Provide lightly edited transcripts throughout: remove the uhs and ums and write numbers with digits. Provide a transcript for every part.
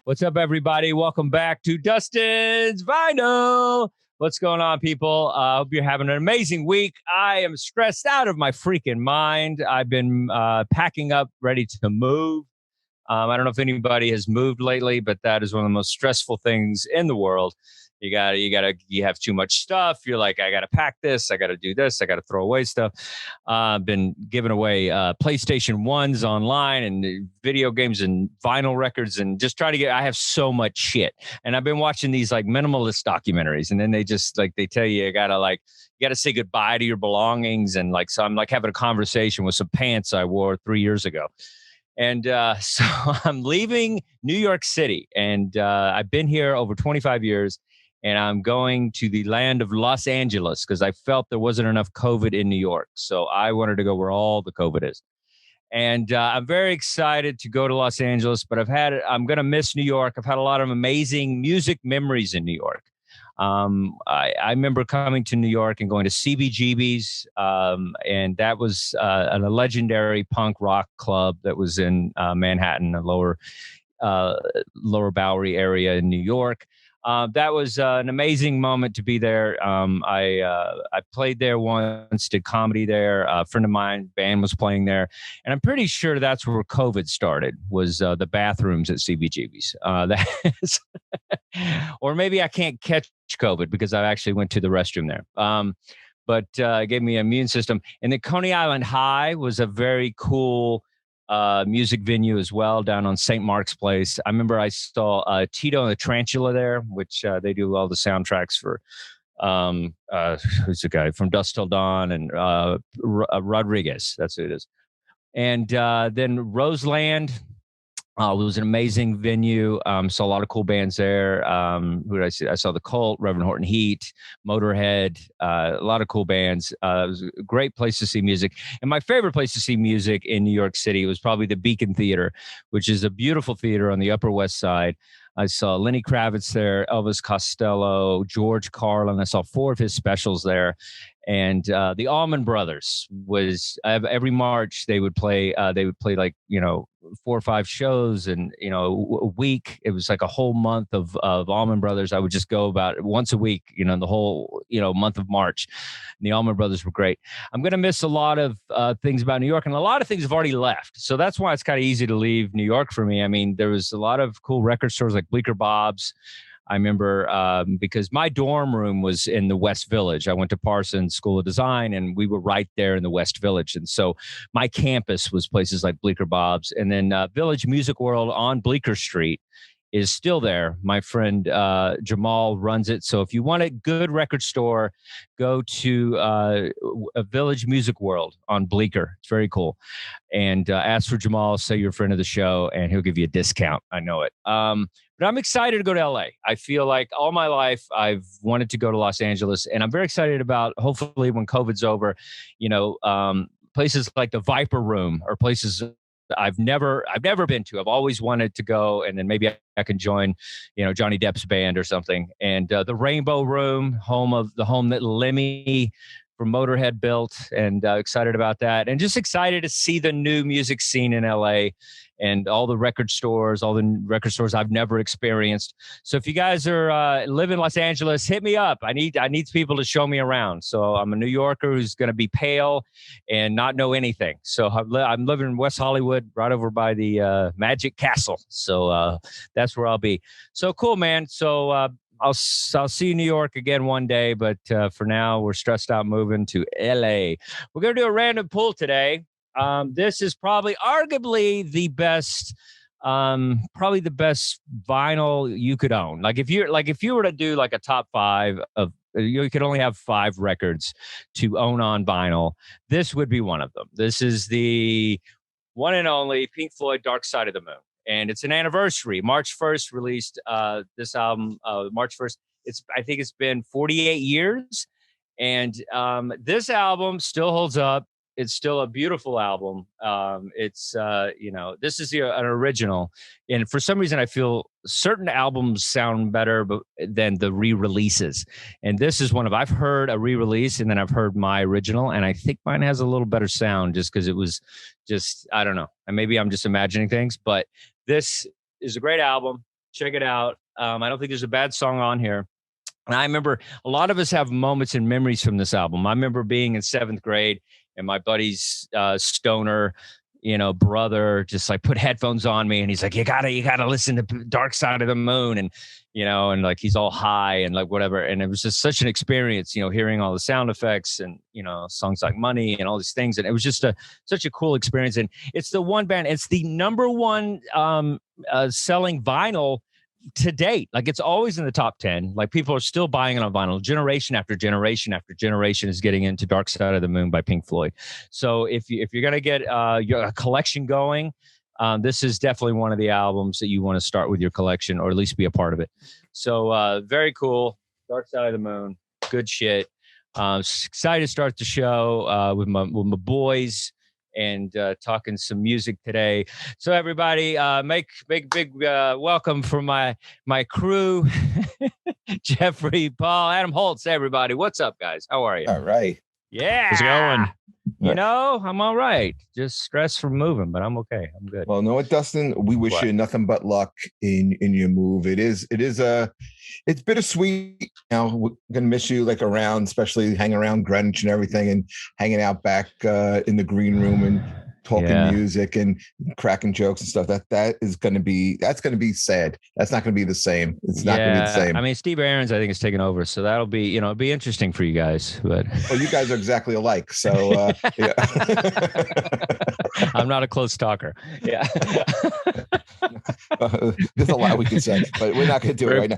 What's up, everybody? Welcome back to Dustin's Vinyl. What's going on, people? I hope you're having an amazing week. I am stressed out of my freaking mind. I've been packing up, ready to move. I don't know if anybody has moved lately, but that is one of the most stressful things in the world. You have too much stuff. You're like, I got to pack this. I got to do this. I got to throw away stuff. I've been giving away PlayStation 1s online and video games and vinyl records and just trying to I have so much shit. And I've been watching these like minimalist documentaries, and then they just like, they tell you, you got to say goodbye to your belongings. And like, so I'm like having a conversation with some pants I wore 3 years ago. And so I'm leaving New York City, and I've been here over 25 years, and I'm going to the land of Los Angeles because I felt there wasn't enough COVID in New York. So I wanted to go where all the COVID is. And I'm very excited to go to Los Angeles, but I'm going to miss New York. I've had a lot of amazing music memories in New York. I remember coming to New York and going to CBGB's, and that was a legendary punk rock club that was in Manhattan, a lower Bowery area in New York. That was an amazing moment to be there. I played there once, did comedy there. A friend of mine, band was playing there. And I'm pretty sure that's where COVID started, was the bathrooms at CBGB's. Or maybe I can't catch COVID because I actually went to the restroom there. But it gave me an immune system. And the Coney Island High was a very cool music venue as well, down on St. Mark's Place. I remember I saw Tito and the Tarantula there, which they do all the soundtracks for. Who's the guy from Dusk Till Dawn, and Rodriguez. That's who it is. And then Roseland. It was an amazing venue. Saw a lot of cool bands there. Who did I see? I saw The Cult, Reverend Horton Heat, Motorhead, a lot of cool bands. It was a great place to see music. And my favorite place to see music in New York City was probably the Beacon Theater, which is a beautiful theater on the Upper West Side. I saw Lenny Kravitz there, Elvis Costello, George Carlin. I saw 4 of his specials there. And the Allman Brothers was every March they would play like, 4 or 5 shows, and a week. It was like a whole month of Allman Brothers. I would just go about once a week, the whole month of March. And the Allman Brothers were great. I'm gonna miss a lot of things about New York, and a lot of things have already left. So that's why it's kind of easy to leave New York for me. I mean, there was a lot of cool record stores like Bleecker Bob's. I remember because my dorm room was in the West Village. I went to Parsons School of Design, and we were right there in the West Village. And so my campus was places like Bleecker Bob's. And then Village Music World on Bleecker Street is still there. My friend Jamal runs it. So if you want a good record store, go to a Village Music World on Bleecker. It's very cool. And ask for Jamal, say you're a friend of the show, and he'll give you a discount. I know it. But I'm excited to go to LA. I feel like all my life I've wanted to go to Los Angeles, and I'm very excited about, hopefully when COVID's over, places like the Viper Room, or places I've never been to. I've always wanted to go, and then maybe I can join, Johnny Depp's band or something. And the Rainbow Room, home that Lemmy from Motorhead built, and excited about that, and just excited to see the new music scene in LA and all the record stores I've never experienced. So if you guys are live in Los Angeles, hit me up. I need people to show me around. So I'm a New Yorker who's going to be pale and not know anything. So I'm living in West Hollywood, right over by the Magic Castle. So that's where I'll be. So cool, man. So I'll see you in New York again one day, but for now we're stressed out moving to LA. We're gonna do a random pull today. This is arguably the best vinyl you could own. Like if you were to do like a top 5 of, you could only have 5 records to own on vinyl, this would be one of them. This is the one and only Pink Floyd Dark Side of the Moon. And it's an anniversary. March 1st released this album. March 1st. I think it's been 48 years. And this album still holds up. It's still a beautiful album. This is an original. And for some reason, I feel certain albums sound better than the re-releases. And this is I've heard a re-release, and then I've heard my original. And I think mine has a little better sound just because it was I don't know. And maybe I'm just imagining things. But this is a great album. Check it out. I don't think there's a bad song on here. And I remember a lot of us have moments and memories from this album. I remember being in 7th grade and my buddy's stoner, brother just like put headphones on me and he's like, you gotta listen to Dark Side of the Moon. And, and like, he's all high and like whatever. And it was just such an experience, hearing all the sound effects and, songs like Money and all these things. And it was just such a cool experience. And it's the one band, it's the number one selling vinyl to date. Like, it's always in the top 10. Like, people are still buying it on vinyl. Generation after generation after generation is getting into Dark Side of the Moon by Pink Floyd. So if you're going to get your collection going, this is definitely one of the albums that you want to start with your collection, or at least be a part of it. So very cool. Dark Side of the Moon. Good shit. Excited to start the show with my boys and talking some music today. So everybody, make big welcome for my crew. Jeffrey, Paul, Adam Holtz, everybody. What's up, guys? How are you? All right. Yeah. How's it going? I'm all right. Just stressed from moving, but I'm okay. I'm good. Well, know what, Dustin? We wish you nothing but luck in your move. It's bittersweet. We're gonna miss you like around, especially hanging around Greenwich and everything, and hanging out back in the green room and talking music and cracking jokes and stuff. That's gonna be sad. That's not gonna be the same. It's not gonna be the same. I mean, Steve Aarons, I think, is taking over, so that'll be, it'll be interesting for you guys. But you guys are exactly alike. So yeah. I'm not a close talker. Yeah. There's a lot we could say, but we're not gonna do it right now.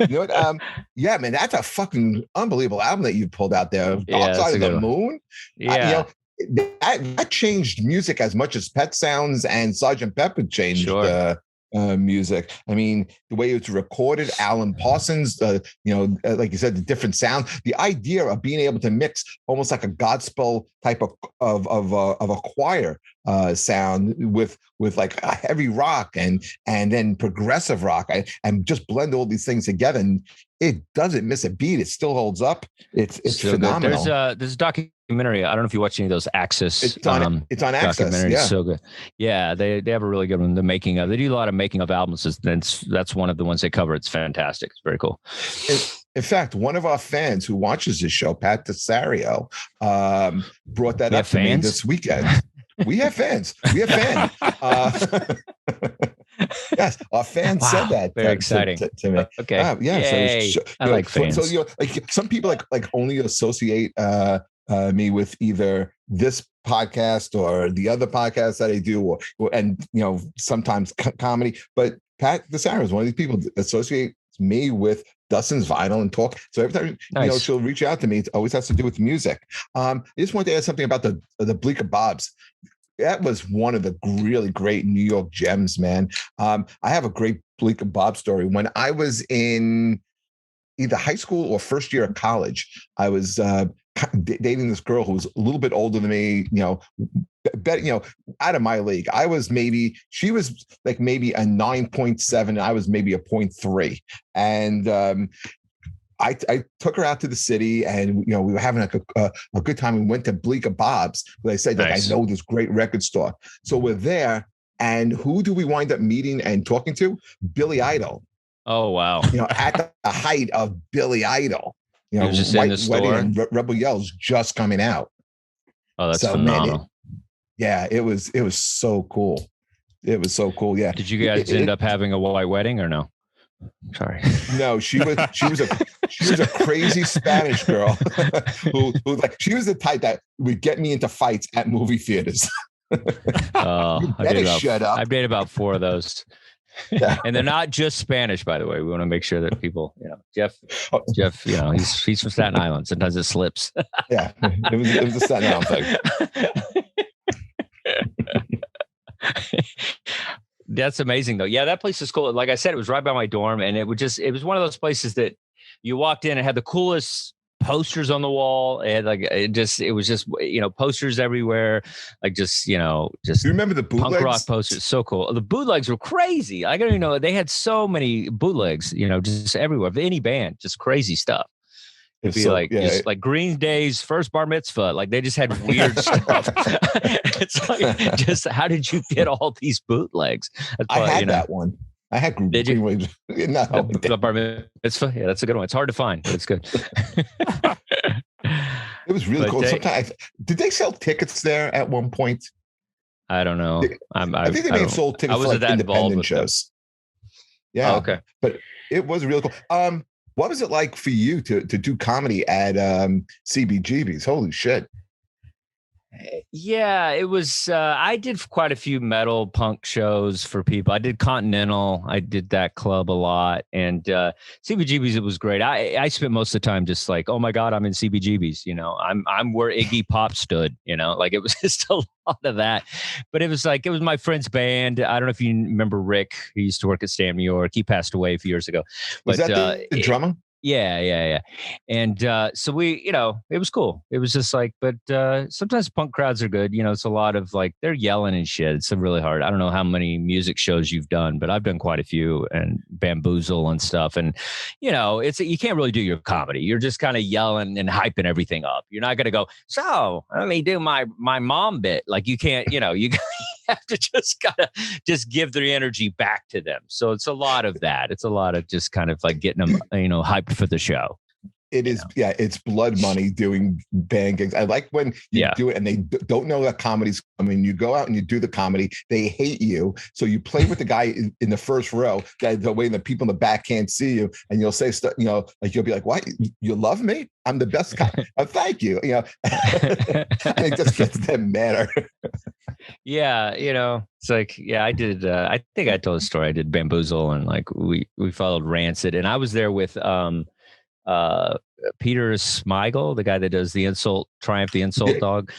You know what? Yeah, man, that's a fucking unbelievable album that you pulled out there. Dark Side of the Moon. Yeah. That changed music as much as Pet Sounds and Sgt. Pepper changed music. I mean, the way it's recorded, Alan Parsons, like you said, the different sound, the idea of being able to mix almost like a gospel type of a choir sound with like a heavy rock and then progressive rock and just blend all these things together, and it doesn't miss a beat. It still holds up. It's so phenomenal. There's a documentary. I don't know if you watch any of those Axis. It's on Axis. Yeah. It's so good. Yeah, they have a really good one. The making of. They do a lot of making of albums. That's one of the ones they cover. It's fantastic. It's very cool. In fact, one of our fans who watches this show, Pat Desario, brought that up to me this weekend. We have fans. Yes, our fans said that. Very exciting to me. Okay. Yeah. So I like fans. So like some people like only associate me with either this podcast or the other podcast that I do, and sometimes comedy. But Pat Desario is one of these people that associates me with Dustin's vinyl and talk. So every time she'll reach out to me, it always has to do with music. I just wanted to add something about the Bleecker Bobs. That was one of the really great New York gems, man. I have a great Bleecker Bob story. When I was in either high school or first year of college, I was dating this girl who was a little bit older than me, out of my league. She was like maybe a 9.7, and I was maybe a 0.3. And I took her out to the city, and we were having a good time. We went to Bleecker Bob's. But I said, I know this great record store. So we're there, and who do we wind up meeting and talking to? Billy Idol. Oh wow! At the height of Billy Idol. He was just in the store. And Rebel Yell's just coming out. Oh, that's phenomenal. It was so cool. It was so cool. Yeah. Did you guys end up having a white wedding or no? Sorry. No, she was a crazy Spanish girl who like, she was the type that would get me into fights at movie theaters. Oh, I've dated about 4 of those. Yeah. And they're not just Spanish, by the way. We want to make sure that people, Jeff, he's from Staten Island. Sometimes it slips. Yeah, it was a Staten Island thing. That's amazing, though. Yeah, that place is cool. Like I said, it was right by my dorm, and it was one of those places that you walked in and had the coolest posters on the wall, and it was just posters everywhere, like just Do you remember the bootlegs? Punk rock posters? So cool. The bootlegs were crazy. I don't even know. They had so many bootlegs, just everywhere. Of any band, just crazy stuff. It'd be just like Green Day's first bar mitzvah. Like they just had weird stuff. It's like, just how did you get all these bootlegs? I had that one. I had Did you? green waves. No, The bar mitzvah? Yeah, that's a good one. It's hard to find, but it's good. it was really But cool. Sometimes, did they sell tickets there at one point? I don't know. I think they may have sold tickets for like independent shows. Yeah. Oh, okay. But it was really cool. What was it like for you to do comedy at CBGB's? Holy shit. Yeah, it was. I did quite a few metal punk shows for people. I did Continental. I did that club a lot, and CBGB's. It was great. I spent most of the time just like, oh my god, I'm in CBGB's. You know, I'm where Iggy Pop stood. You know, like it was just a lot of that. But it was my friend's band. I don't know if you remember Rick. He used to work at Stan New York. He passed away a few years ago. Was that the drummer? Yeah. And so we, it was cool. It was just like, but sometimes punk crowds are good. You know, it's a lot of like, they're yelling and shit. It's really hard. I don't know how many music shows you've done, but I've done quite a few, and Bamboozle and stuff. And, you can't really do your comedy. You're just kind of yelling and hyping everything up. You're not going to go, so let me do my mom bit. Like you can't, you have to just give their energy back to them. So it's a lot of that. It's a lot of just kind of like getting them, hyped for the show. It is, yeah, it's blood money doing band gigs. I like when you do it and they don't know that comedy's coming. You go out and you do the comedy. They hate you. So you play with the guy in the first row, the way the people in the back can't see you. And you'll say stuff, like you'll be like, what? You love me? I'm the best guy. Oh, thank you. And it just gets them madder. Yeah, it's like, I did. I think I told a story. I did Bamboozle, and like we followed Rancid, and I was there with Peter Smigel, the guy that does the Triumph the Insult Dog.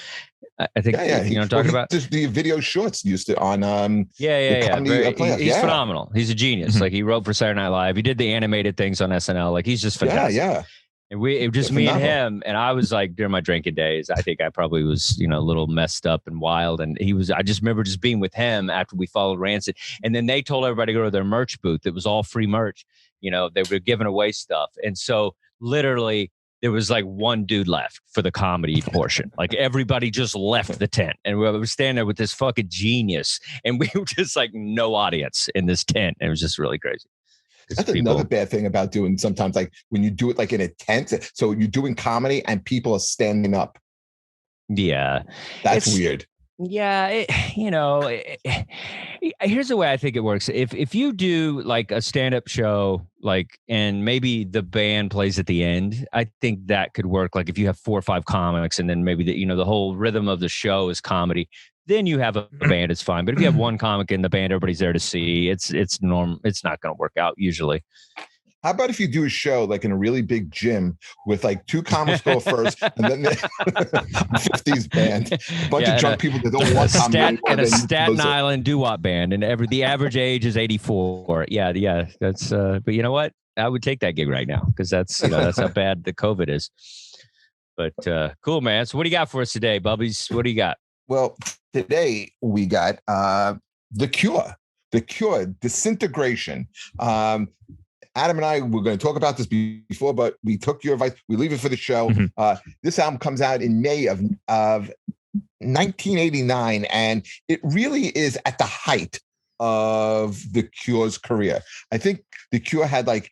I think you know what I'm talking about. Just the video shorts used to on he's phenomenal. He's a genius. Mm-hmm. Like he wrote for Saturday Night Live. He did the animated things on SNL. Like he's just fantastic. Yeah. And it was just me and him. And I was like, during my drinking days, I think I probably was, a little messed up and wild. And I just remember just being with him after we followed Rancid. And then they told everybody to go to their merch booth. It was all free merch. They were giving away stuff. And so literally there was like one dude left for the comedy portion. Like everybody just left the tent, and we were standing there with this fucking genius, and we were just like no audience in this tent. And it was just really crazy. That's another bad thing about doing sometimes, like when you do it like in a tent. So you're doing comedy and people are standing up. Yeah. That's weird. Yeah. Here's the way I think it works. If you do like a stand-up show, like, and maybe the band plays at the end, I think that could work. Like if you have 4 or 5 comics and then maybe the whole rhythm of the show is comedy, then you have a band, it's fine. But if you have one comic in the band, everybody's there to see, it's normal. It's not going to work out usually. How about if you do a show like in a really big gym with like 2 comics go first and then the 50s band, a bunch of drunk people that don't want comedy and a Staten Island doo-wop band, and the average age is 84. Yeah. That's but you know what? I would take that gig right now because that's that's how bad the COVID is. But cool, man. So what do you got for us today, Bubbies? What do you got? Well, today we got The Cure, Disintegration. Adam and I were going to talk about this before, but we took your advice. We leave it for the show. Mm-hmm. This album comes out in May of 1989, and it really is at the height of The Cure's career. I think The Cure had like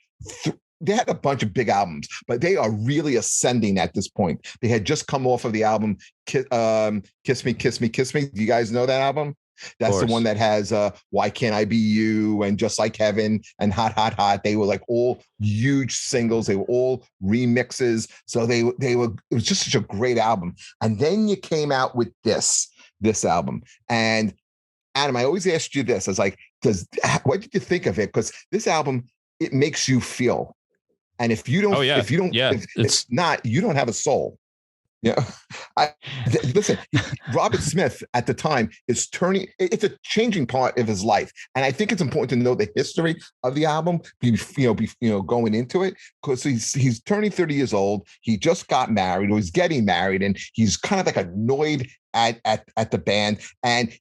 they had a bunch of big albums, but they are really ascending at this point. They had just come off of the album Kiss Me, Kiss Me, Kiss Me. Do you guys know that album? That's the one that has Why Can't I Be You and Just Like Heaven and Hot, Hot, Hot. They were like all huge singles. They were all remixes. So they were, it was just such a great album. And then you came out with this album. And Adam, I always asked you this. I was like, what did you think of it? Because this album, it makes you feel. And if you don't, it's not, you don't have a soul. Yeah. Listen, Robert Smith at the time is it's a changing part of his life. And I think it's important to know the history of the album, going into it, because he's turning 30 years old. He just got married, or he's getting married, and he's kind of like annoyed at the band. And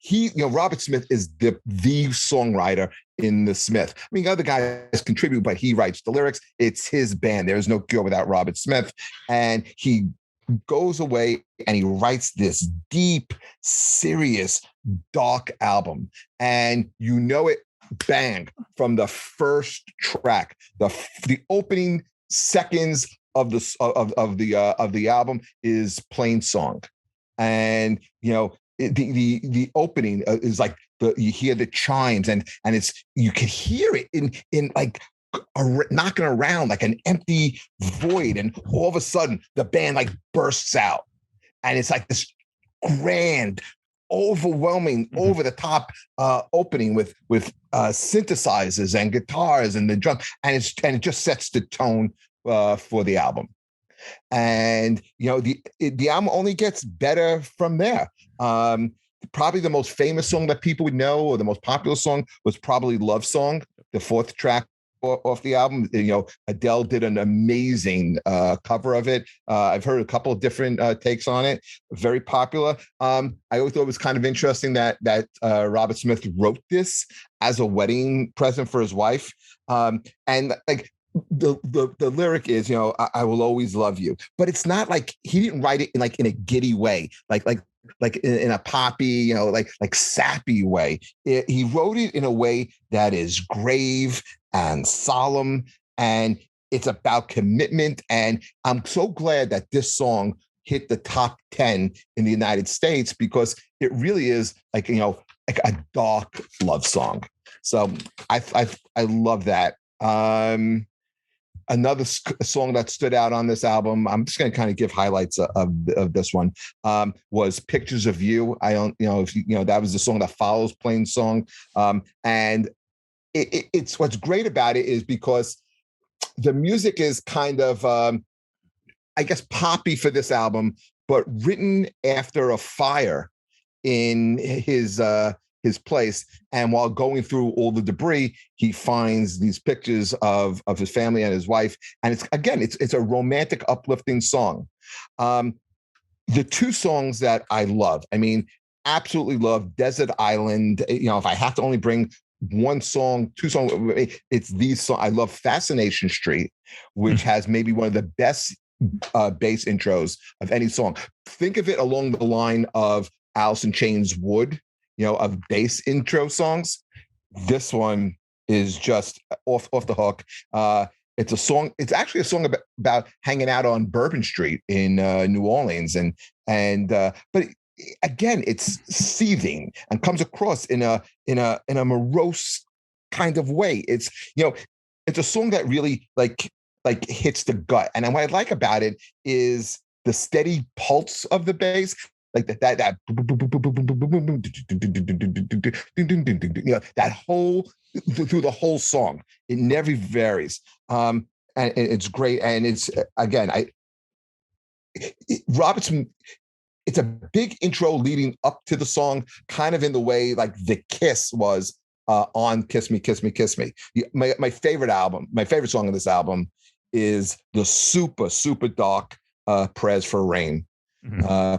Robert Smith is the songwriter in the Smith. I mean, other guys contribute, but he writes the lyrics. It's his band. There's no Cure without Robert Smith. And he goes away and he writes this deep, serious, dark album. And it bang, from the first track, the opening seconds of the album is Plain Song. And the opening is like you hear the chimes, and you can hear it in like knocking around like an empty void, and all of a sudden the band like bursts out, and it's like this grand, overwhelming, over the top opening with synthesizers and guitars and the drum, and it just sets the tone for the album. And the album only gets better from there. Probably the most famous song that people would know, or the most popular song, was probably Love Song, the fourth track off the album. Adele did an amazing cover of it. I've heard a couple of different takes on it. Very popular. I always thought it was kind of interesting that Robert Smith wrote this as a wedding present for his wife. And like the lyric is, I will always love you, but it's not like he didn't write it in a giddy way, like in a poppy, like sappy way. He wrote it in a way that is grave and solemn, and it's about commitment. And I'm so glad that this song hit the top 10 in the United States, because it really is like a dark love song. So I love that. Another song that stood out on this album, I'm just going to kind of give highlights of this one, was Pictures of You. I don't, if that was the song that follows Plain Song. And it's what's great about it is because the music is kind of, I guess, poppy for this album, but written after a fire in his place. And while going through all the debris, he finds these pictures of his family and his wife. And it's a romantic, uplifting song. The two songs that I love, absolutely love, Desert Island. If I have to only bring two songs, it's these songs. I love Fascination Street, which has maybe one of the best bass intros of any song. Think of it along the line of Alice in Chains' Wood, of bass intro songs. This one is just off the hook. It's a song. It's actually a song about hanging out on Bourbon Street in New Orleans, but again, it's seething and comes across in a morose kind of way. It's it's a song that really like hits the gut. And what I like about it is the steady pulse of the bass. Like that that whole through the whole song, it never varies, and it's great. And it's again, Robertson. It's a big intro leading up to the song, kind of in the way like The Kiss was on "Kiss Me, Kiss Me, Kiss Me." My favorite song on this album is the super dark "Prayers for Rain."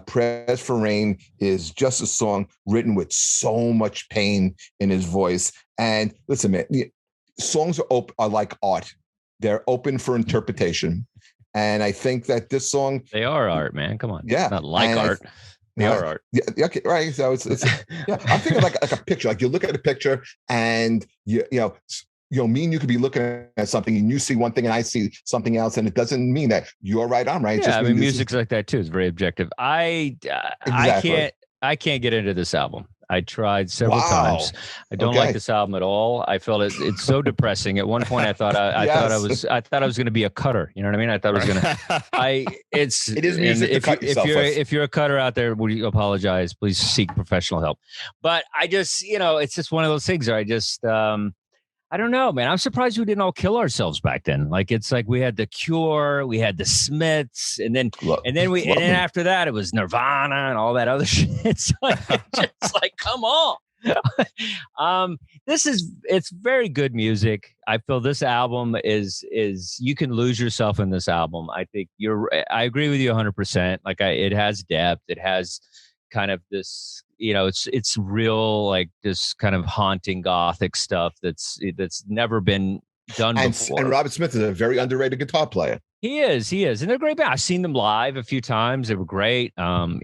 Prayers for Rain is just a song written with so much pain in his voice. And listen, man, songs are like art. They're open for interpretation. And I think that this song... They are art, man. Come on. Yeah. It's not like art. They are art. Yeah, okay, right. So it's yeah. I'm thinking like a picture. Like you look at a picture and me and you could be looking at something and you see one thing and I see something else, and it doesn't mean that you're right, I'm right. Yeah, music's like that too. It's very objective. Exactly. I can't get into this album. I tried several times. I don't like this album at all. I felt it's so depressing. At one point, I thought I thought I was going to be a cutter. You know what I mean? I thought I was going to. It is music to cut yourself with. If you're a cutter out there, would you apologize? Please seek professional help. But I just, it's just one of those things where I just. I don't know, man. I'm surprised we didn't all kill ourselves back then. Like it's like we had the Cure, we had the Smiths, and then after that it was Nirvana and all that other shit. It's like, come on. It's very good music. I feel this album is you can lose yourself in this album. I think I agree with you 100%. Like it has depth. It has kind of this, it's real, like this kind of haunting gothic stuff that's never been done before. And Robert Smith is a very underrated guitar player. He is, and they're great band. I've seen them live a few times. They were great. I like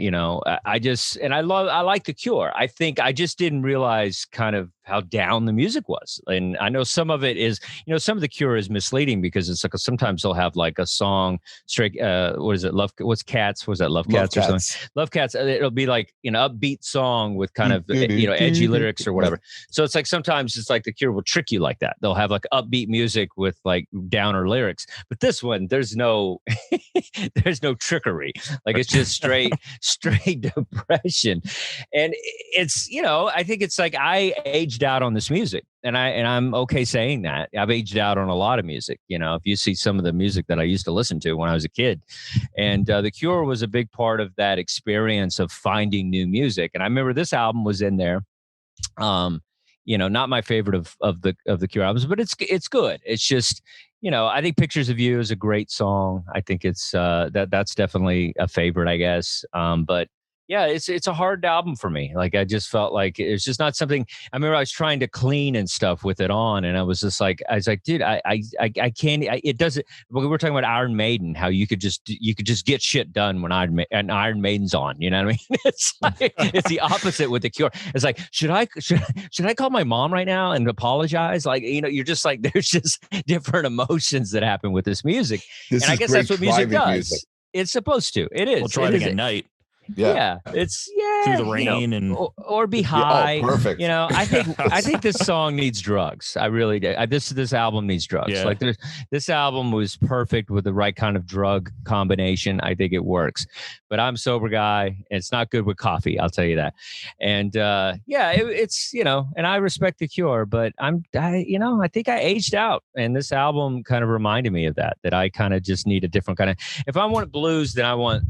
The Cure. I think I just didn't realize kind of how down the music was. And I know some of it is, some of The Cure is misleading because it's like sometimes they'll have like a song straight. What is it? What's Cats? Was that Love Cats or something? Love Cats. It'll be like upbeat song with kind of edgy lyrics or whatever. So it's like sometimes it's like The Cure will trick you like that. They'll have like upbeat music with like downer lyrics, but this one there's no trickery. Like it's just straight depression. And it's, I think it's like I aged out on this music, and I'm okay saying that. I've aged out on a lot of music. If you see some of the music that I used to listen to when I was a kid, and The Cure was a big part of that experience of finding new music. And I remember this album was in there. Not my favorite of the Cure albums, but it's good. It's just, I think Pictures of You is a great song. I think it's that's definitely a favorite, I guess. But yeah, it's a hard album for me. Like I just felt like it's just not something. I remember I was trying to clean and stuff with it on, and I was like, dude, I can't. It doesn't. We were talking about Iron Maiden, how you could just get shit done when Iron Maiden's on. You know what I mean? It's like it's the opposite with The Cure. It's like should I call my mom right now and apologize? Like you're just like there's just different emotions that happen with this music, and I guess that's what music does. It's supposed to. It is. Well, driving at night. Yeah, it's through the rain and or be high. Oh, perfect. I think this song needs drugs. I really do. This album needs drugs. Yeah. Like this album was perfect with the right kind of drug combination. I think it works. But I'm a sober guy. It's not good with coffee. I'll tell you that. And it's and I respect The Cure, but I think I aged out, and this album kind of reminded me of that. That I kind of just need a different kind of. If I want blues, then I want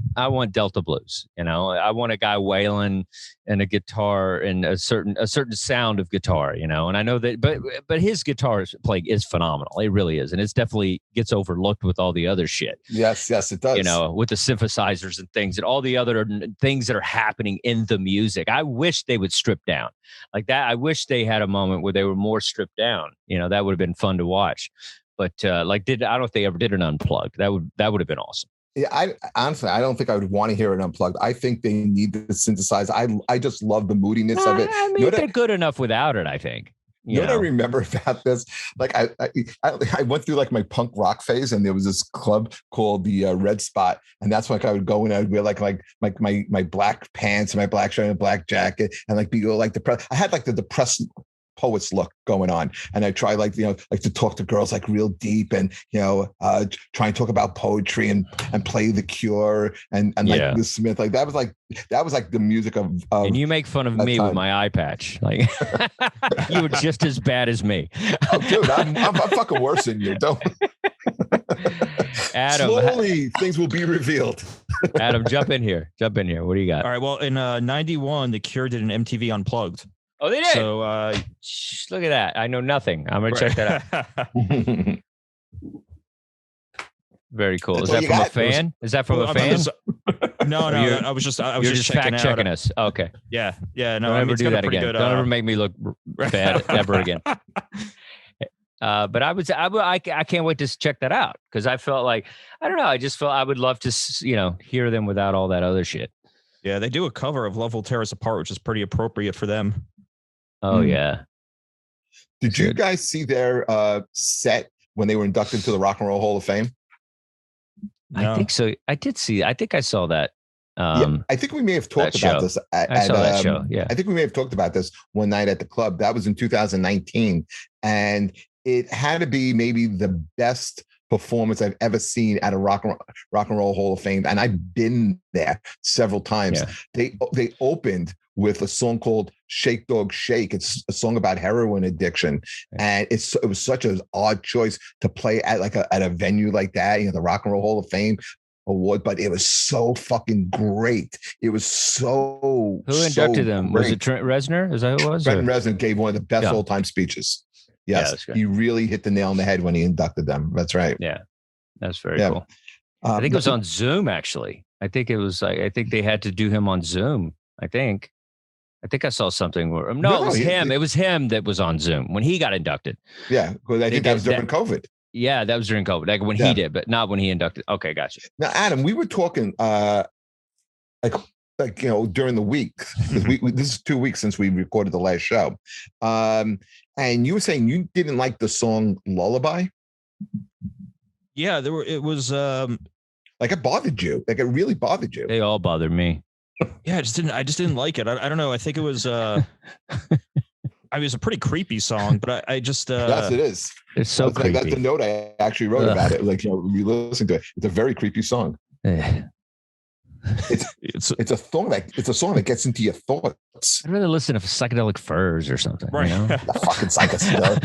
Delta blues. I want a guy wailing and a guitar and a certain sound of guitar, and I know that, but his guitar playing is phenomenal. It really is. And it's definitely gets overlooked with all the other shit. Yes, it does. With the synthesizers and things and all the other things that are happening in the music. I wish they would strip down like that. I wish they had a moment where they were more stripped down. That would have been fun to watch. But I don't know if they ever did an unplugged. That would have been awesome. Yeah, I honestly don't think I would want to hear it unplugged. I think they need to synthesize. I just love the moodiness of it. I mean, they're good enough without it, I think. What I remember about this, like I went through like my punk rock phase, and there was this club called the Red Spot, and that's like I would go and I'd wear like my black pants and my black shirt and black jacket, and like be like depressed. I had like the depressed poets look going on, and I try like to talk to girls like real deep, and try and talk about poetry and play The Cure and like the Smith, like that was like the music of and you make fun of me time. With my eye patch, like you were just as bad as me. Oh, dude, I'm fucking worse than you. Don't. Adam, slowly things will be revealed. Adam, jump in here. What do you got? All right, well, in 91 The Cure did an MTV Unplugged. Oh, they did. So look at that. I know nothing. I'm gonna check that out. Very cool. Is that from a fan? Is that from a fan? No. I was just fact checking us. Okay. Yeah. No, Don't ever do that again. Don't ever make me look bad ever again. But I can't wait to check that out, because I felt like, I don't know, I just felt I would love to hear them without all that other shit. Yeah, they do a cover of Love Will Tear Us Apart, which is pretty appropriate for them. Oh yeah. Did you guys see their set when they were inducted to the Rock and Roll Hall of Fame? No. I think so. I did see. I think I saw that. Yeah, I think we may have talked about this. I saw that show. Yeah, I think we may have talked about this one night at the club. That was in 2019, and it had to be maybe the best performance I've ever seen at a Rock and Roll Hall of Fame, and I've been there several times. Yeah. They opened with a song called Shake Dog Shake. It's a song about heroin addiction. And it was such an odd choice to play at at a venue like that, the Rock and Roll Hall of Fame award, but it was so fucking great. It was so Who inducted them? Great. Was it Trent Reznor? Is that who it was? Trent Reznor gave one of the best old-time speeches. Yes, he really hit the nail on the head when he inducted them. That's right. Yeah, that's very cool. I think it was on Zoom, actually. I think it was I think they had to do him on Zoom. I think I saw something where it was him. It was him that was on Zoom when he got inducted. Yeah, because I think that was during COVID. Yeah, that was during COVID, like when he did, but not when he inducted. Okay, gotcha. Now, Adam, we were talking like during the week. This is 2 weeks since we recorded the last show, and you were saying you didn't like the song "Lullaby." Yeah, it was like it bothered you. Like it really bothered you. They all bothered me. Yeah, I just didn't like it. I don't know. I think it was I mean, it's a pretty creepy song, but I just yes, it is. It's so creepy. That's the note I actually wrote about it. Like, we listen to it. It's a very creepy song. It's a song that gets into your thoughts. I'd rather listen to Psychedelic Furs or something. Right. You know? The fucking psychedelic.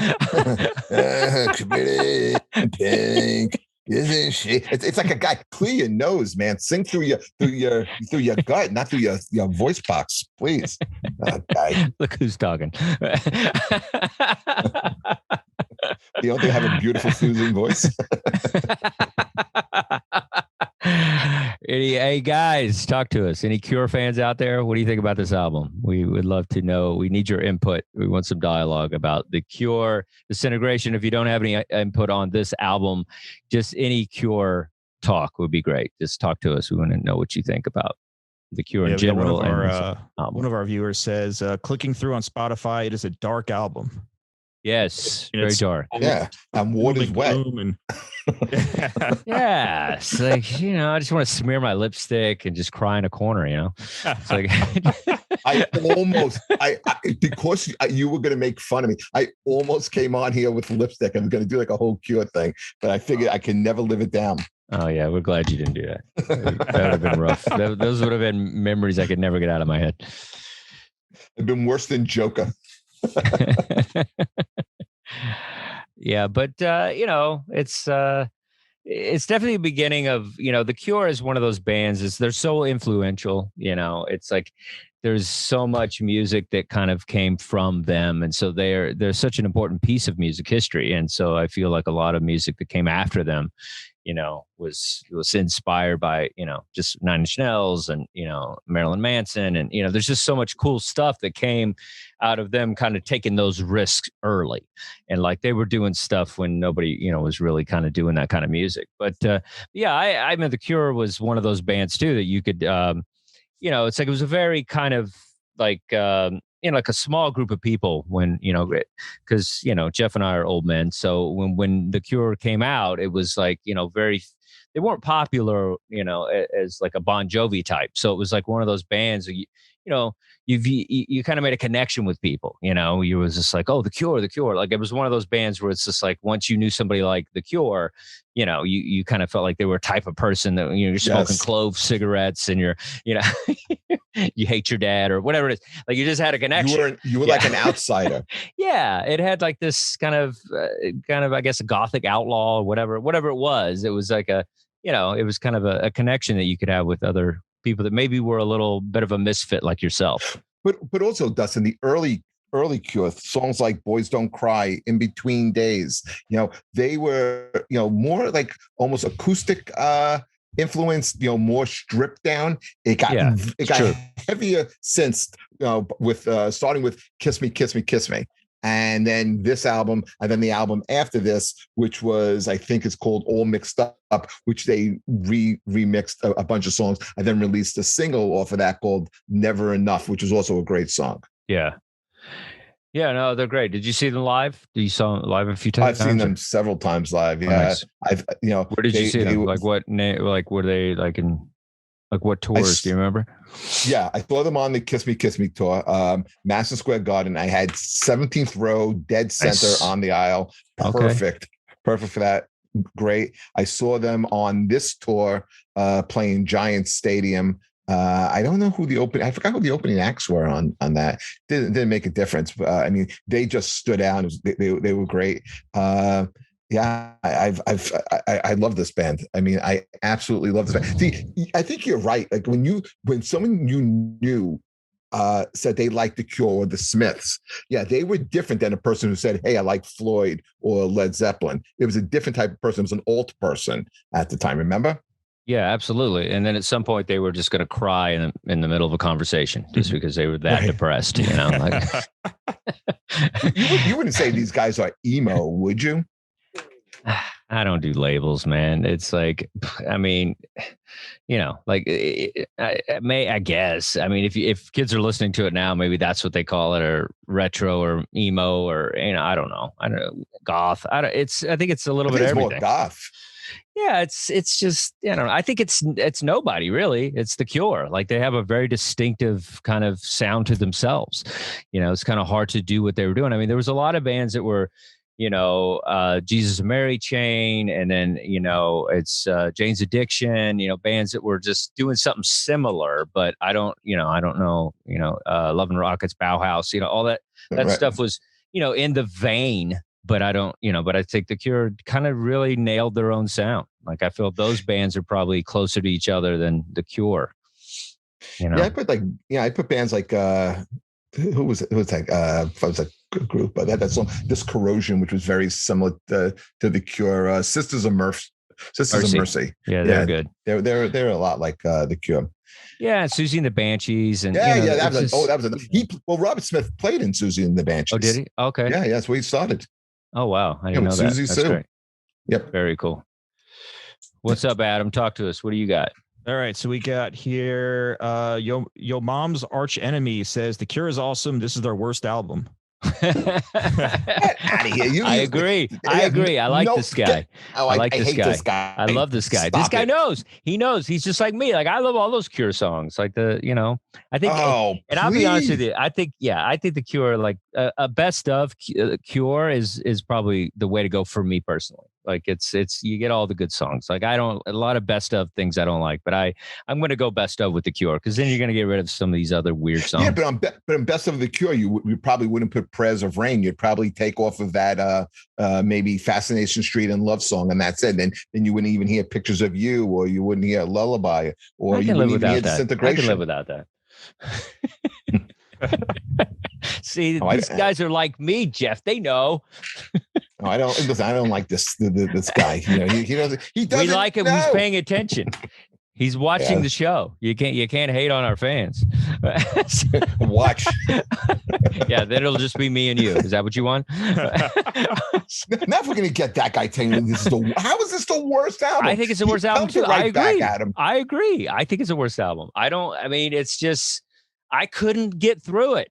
Pink. Isn't she? It's like a guy. Clear your nose, man. Sing through your gut, not through your voice box, please. Okay. Look who's talking. You don't think I have a beautiful, soothing voice? Hey guys, talk to us. Any Cure fans out there? What do you think about this album? We would love to know. We need your input. We want some dialogue about the Cure, Disintegration. If you don't have any input on this album, just any Cure talk would be great. Just talk to us. We want to know what you think about the Cure in general. One of our viewers says, clicking through on Spotify, it is a dark album. Yes, very dark. Yeah, and water's wet. Yeah, it's like, I just want to smear my lipstick and just cry in a corner, It's like because you were going to make fun of me, I almost came on here with lipstick. I was going to do like a whole Cure thing, but I figured I can never live it down. Oh yeah, we're glad you didn't do that. That would have been rough. Those would have been memories I could never get out of my head. It'd been worse than Joker. Yeah, but it's definitely the beginning of, the Cure is one of those bands. They're so influential. It's like there's so much music that kind of came from them, and so they're such an important piece of music history. And so I feel like a lot of music that came after them, was inspired by, just Nine Inch Nails and, Marilyn Manson. And, there's just so much cool stuff that came out of them kind of taking those risks early. And like they were doing stuff when nobody, was really kind of doing that kind of music. But I mean, The Cure was one of those bands too that you could, it's like it was a very kind of like, like a small group of people when, because, Jeff and I are old men. So when The Cure came out, it was like, they weren't popular, as like a Bon Jovi type. So it was like one of those bands that, you kind of made a connection with people, you was just like, oh, The Cure. Like it was one of those bands where it's just like, once you knew somebody like The Cure, you kind of felt like they were a type of person that, you're smoking clove cigarettes and you're, you hate your dad or whatever it is. Like you just had a connection. You were like an outsider. Yeah. It had like this kind of, I guess, a gothic outlaw or whatever it was. It was like it was kind of a connection that you could have with other people that maybe were a little bit of a misfit like yourself. But also, Dustin, the early Cure songs like Boys Don't Cry, In Between Days, they were, more like almost acoustic influenced, more stripped down. It got heavier since, with starting with Kiss Me, Kiss Me, Kiss Me. And then this album, and then the album after this, which was, I think it's called All Mixed Up, which they remixed a bunch of songs and then released a single off of that called Never Enough, which is also a great song. Yeah. Yeah, no, they're great. Did you see them live? You saw them live a few times? I've seen them several times live. Yeah. Nice. Where did you see them? Like what were they like in, like what tours? Do you remember? Yeah, I saw them on the Kiss Me, Kiss Me tour, Madison Square Garden. I had 17th row, dead center on the aisle. Perfect for that. Great. I saw them on this tour playing Giants Stadium. I don't know I forgot who the opening acts were on that. Didn't make a difference. But I mean, they just stood out. They were great. Yeah, I love this band. I mean, I absolutely love this band. See, I think you're right. Like when someone you knew said they liked The Cure or the Smiths, yeah, they were different than a person who said, hey, I like Floyd or Led Zeppelin. It was a different type of person. It was an alt person at the time, remember? Yeah, absolutely. And then at some point they were just going to cry in the middle of a conversation just because they were that depressed, like. You wouldn't say these guys are emo, would you? I don't do labels, man. It's like, I mean, like I guess. I mean, if kids are listening to it now, maybe that's what they call it, or retro, or emo, or I don't know. I don't know, goth. I think it's a little bit everything. More goth. Yeah, it's just, I don't know. I think it's nobody really. It's The Cure. Like, they have a very distinctive kind of sound to themselves. It's kind of hard to do what they were doing. I mean, there was a lot of bands that were, Jesus and Mary Chain, and then it's Jane's Addiction. Bands that were just doing something similar. But I don't know. Love and Rockets, Bauhaus. All that Right. stuff was in the vein. But I don't, but I think The Cure kind of really nailed their own sound. Like, I feel those bands are probably closer to each other than The Cure. Yeah, I put bands like who was that? It was a group, but that song, This Corrosion, which was very similar to The Cure. Sisters of Mercy. Yeah, they're good. They're a lot like The Cure. Yeah, Susie and the Banshees, and Robert Smith played in Susie and the Banshees. Oh, did he? Okay. Yeah, that's where he started. Oh, wow. I didn't know that. Susie That's Sue. great. Yep. Very cool. What's up, Adam? Talk to us. What do you got? All right. So we got here, Yo Mom's arch enemy says The Cure is awesome. This is their worst album. Get out of here. I agree. I like this guy. I like this guy. I love this guy. This guy knows. He knows. He's just like me. Like, I love all those Cure songs. Like, I think, and I'll be honest with you. I think The Cure, like a best of Cure is probably the way to go for me personally. Like, it's you get all the good songs. Like, a lot of best of things I don't like, but I'm going to go best of with The Cure, because then you're going to get rid of some of these other weird songs. Yeah, but on best of The Cure, you probably wouldn't put Prayers of Rain. You'd probably take off of that maybe Fascination Street and Love Song, and that's it. Then you wouldn't even hear Pictures of You, or you wouldn't hear Lullaby, or you wouldn't even hear Disintegration. I can live without that. See, these guys are like me, Jeff. They know. I don't like this guy. He doesn't. He doesn't. We like him. He's paying attention. He's watching the show. You can't hate on our fans. Watch. Yeah, then it'll just be me and you. Is that what you want? Now, if we're gonna get that guy saying how is this the worst album? I think it's the worst album too. I agree. Back at him. I agree. I think it's the worst album. It's just, I couldn't get through it.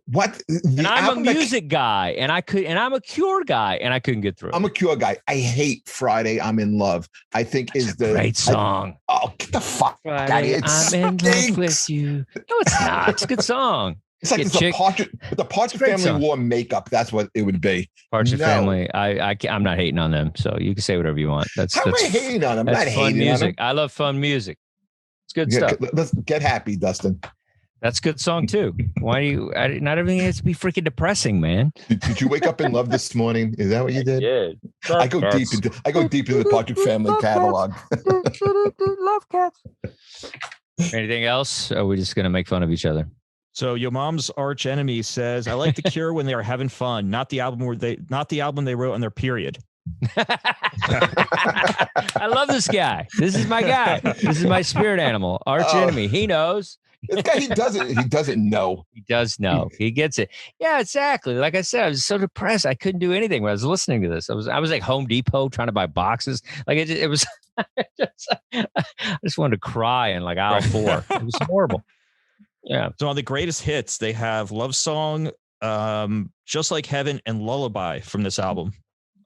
What? And I'm a music guy, and I'm a Cure guy, and I couldn't get through it. I'm a Cure guy. I hate Friday I'm in Love. I think That's is a great song. Get the fuck out of here. I'm in love with you. No, it's not. It's a good song. It's like the Partridge Family song. wore makeup. That's what it would be. Partridge Family. I'm not hating on them, so you can say whatever you want. How am I hating on them? That's not fun hating music. on them. I love fun music. It's good stuff. Let's get happy, Dustin. That's a good song too. Why do you? Not everything has to be freaking depressing, man. Did you wake up in love this morning? Is that what you did? Yeah. I go deep into the Partridge Family catalog. Love cats. Anything else? Or are we just gonna make fun of each other? So Yo Mom's arch enemy says, "I like The Cure when they are having fun, not the album they wrote on their period." I love this guy. This is my guy. This is my spirit animal, arch enemy. He knows. This guy, he doesn't know. He does know. He gets it. Yeah, exactly. Like I said, I was so depressed. I couldn't do anything when I was listening to this. I was like Home Depot trying to buy boxes. Like it was, I just wanted to cry in like aisle 4. It was horrible. Yeah. So on the greatest hits, they have Love Song, Just Like Heaven, and Lullaby from this album.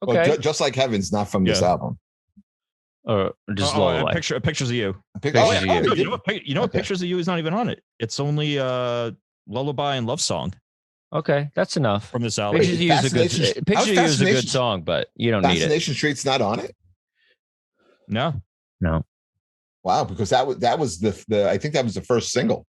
Okay. Well, Just Like Heaven's not from this album. Or just Lullaby. Pictures of You. Pictures of You. You know what? Pictures of You is not even on it. It's only Lullaby and Love Song. Okay, that's enough from this album. Pictures of You is a good song, but you don't need it. Fascination Street's not on it. No. Wow, because that was the I think that was the first single.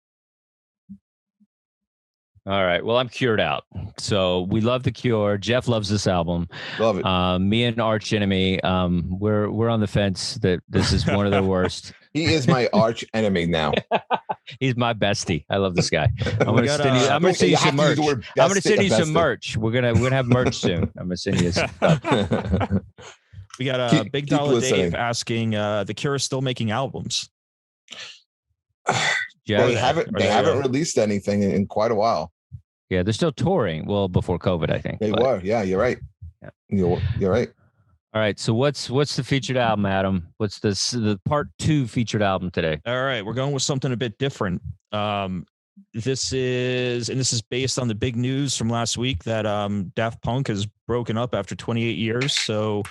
All right. Well, I'm cured out. So we love The Cure. Jeff loves this album. Love it. Me and arch enemy, we're on the fence that this is one of the worst. He is my arch enemy now. He's my bestie. I love this guy. I'm gonna send you some merch. I'm gonna send you some merch. We're gonna have merch soon. I'm gonna send you some stuff. We got Big Dollar Dave asking, The Cure is still making albums. Yeah, they haven't released anything in quite a while. Yeah, they're still touring. Well, before COVID, I think. They were. Yeah, you're right. Yeah. You're right. All right. So what's the featured album, Adam? What's the part 2 featured album today? All right, we're going with something a bit different. This is based on the big news from last week that Daft Punk has broken up after 28 years. So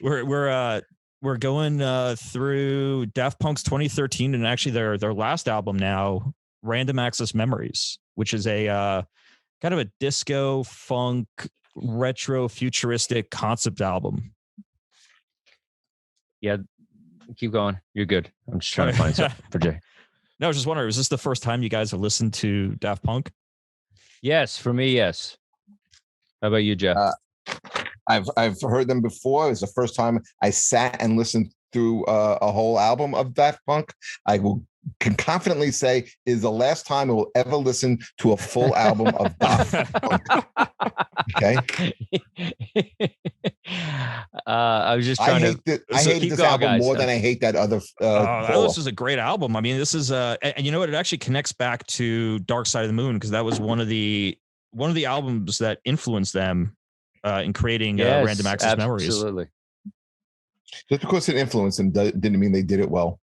we're going through Daft Punk's 2013 and actually their last album now, Random Access Memories, which is a kind of a disco funk retro futuristic concept album. Yeah, keep going. You're good. I'm just trying to find something for Jay. No, I was just wondering, was this the first time you guys have listened to Daft Punk? Yes, for me, yes. How about you, Jeff? I've heard them before. It was the first time I sat and listened through a whole album of Daft Punk. I can confidently say is the last time I will ever listen to a full album of Daft Punk. Okay. I was just trying I hated this album guys. more than I hate that other. This is a great album. I mean, this is and you know what? It actually connects back to Dark Side of the Moon because that was one of the albums that influenced them in creating Random Access Memories. Absolutely. Just because it influenced them didn't mean they did it well.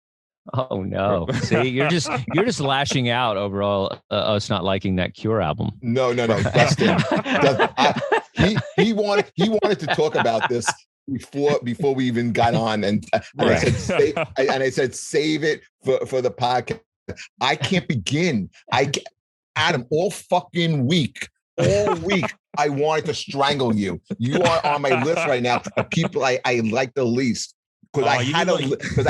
Oh no! See, you're just lashing out over all us not liking that Cure album. No. Dustin, he wanted to talk about this before we even got on, and I said save it for the podcast. I can't begin. Adam, all fucking week. All week, I wanted to strangle you. You are on my list right now of people I like the least. Because I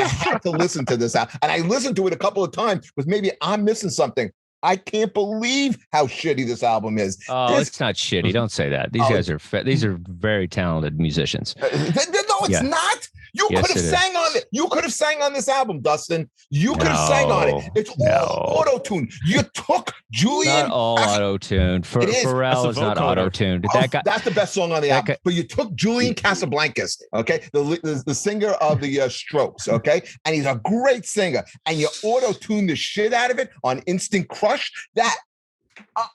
had to listen to this out, and I listened to it a couple of times because maybe I'm missing something. I can't believe how shitty this album is. Oh, it's not shitty. Don't say that. These guys are very talented musicians. No, it's not. You could have sang on it. You could have sang on this album, Dustin. You could have sang on it. It's all auto-tune. You took Julian. Not all auto-tuned. Pharrell is not auto-tuned. That's the best song on the album. But you took Julian Casablancas, okay, the singer of the Strokes, okay, and he's a great singer, and you auto-tuned the shit out of it on Instant Crush. That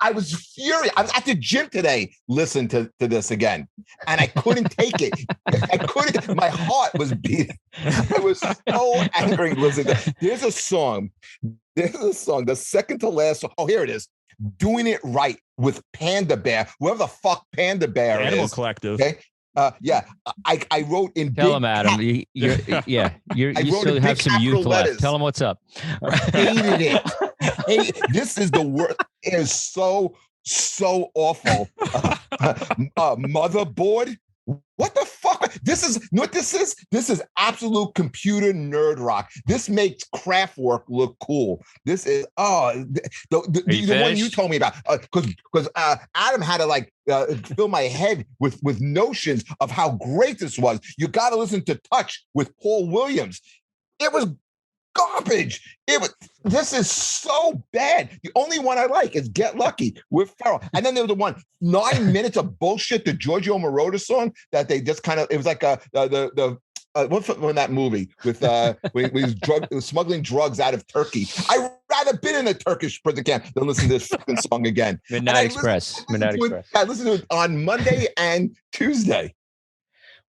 I was furious. I was at the gym today, listening to this again, and I couldn't take it. I couldn't. My heart was beating. I was so angry listening to. There's a song, the second to last song. Oh, here it is. Doing It Right with Panda Bear, whoever the fuck Panda Bear is. Animal Collective. Okay. I wrote in Tell big him, Adam. You still have some youth left. Tell him what's up. I hated it. This is the worst. It is so awful. Motherboard. What the fuck? This is absolute computer nerd rock. This makes Kraftwerk look cool. This is the one you told me about because Adam had to fill my head with notions of how great this was. You got to listen to Touch with Paul Williams. It was garbage. This is so bad. The only one I like is Get Lucky with Pharrell. And then there was the one 9 minutes of bullshit, the Giorgio Moroder song that they just kind of, it was like what's from that movie with when he was smuggling drugs out of Turkey. I'd rather been in a Turkish prison camp than listen to this fucking song again. Midnight Express. I listened to it on Monday and Tuesday.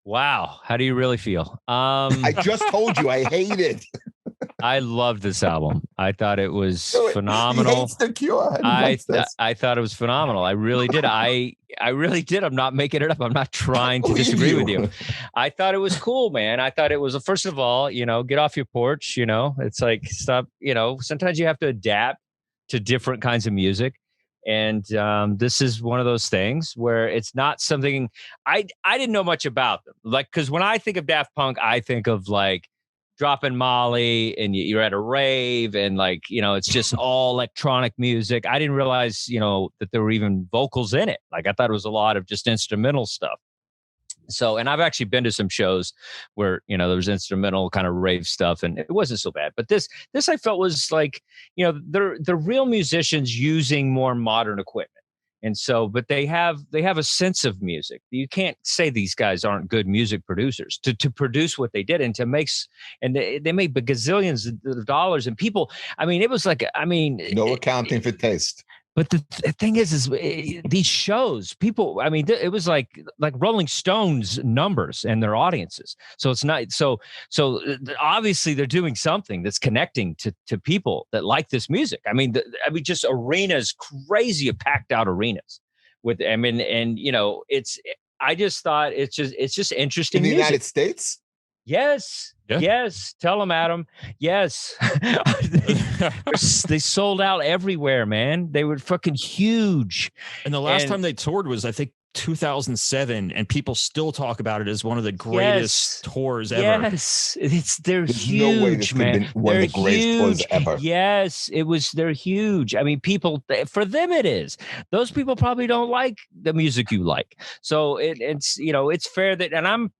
Wow. How do you really feel? I just told you I hate it. I loved this album. I thought it was phenomenal. He hates the Cure. I thought it was phenomenal. I really did. I really did. I'm not making it up. I'm not trying to disagree with you. I thought it was cool, man. I thought it was, first of all, get off your porch. It's like, stop. Sometimes you have to adapt to different kinds of music. And this is one of those things where it's not something I didn't know much about them. Because when I think of Daft Punk, I think of dropping Molly and you're at a rave and it's just all electronic music. I didn't realize, that there were even vocals in it. I thought it was a lot of just instrumental stuff. So, and I've actually been to some shows where, there was instrumental kind of rave stuff and it wasn't so bad. But this I felt was they're real musicians using more modern equipment. And so, but they have a sense of music. You can't say these guys aren't good music producers to produce what they did and they made gazillions of dollars and people. I mean, it was no accounting for taste. But the thing is these shows, people, I mean, it was like Rolling Stones numbers and their audiences. So it's not so obviously they're doing something that's connecting to people that like this music. I mean, just arenas, crazy packed out arenas with, I mean, and you know, I just thought it's just interesting. In the music. United States? Yes. Yeah. Yes. Tell them, Adam. Yes. they sold out everywhere, man. They were fucking huge. And the last time they toured was, I think, 2007, and people still talk about it as one of the greatest tours ever. Yes, they're There's huge, no way this could have man. been one of the greatest tours ever. Yes, they're huge. I mean, people, for them it is. Those people probably don't like the music you like. So it's, you know, it's fair that, and I'm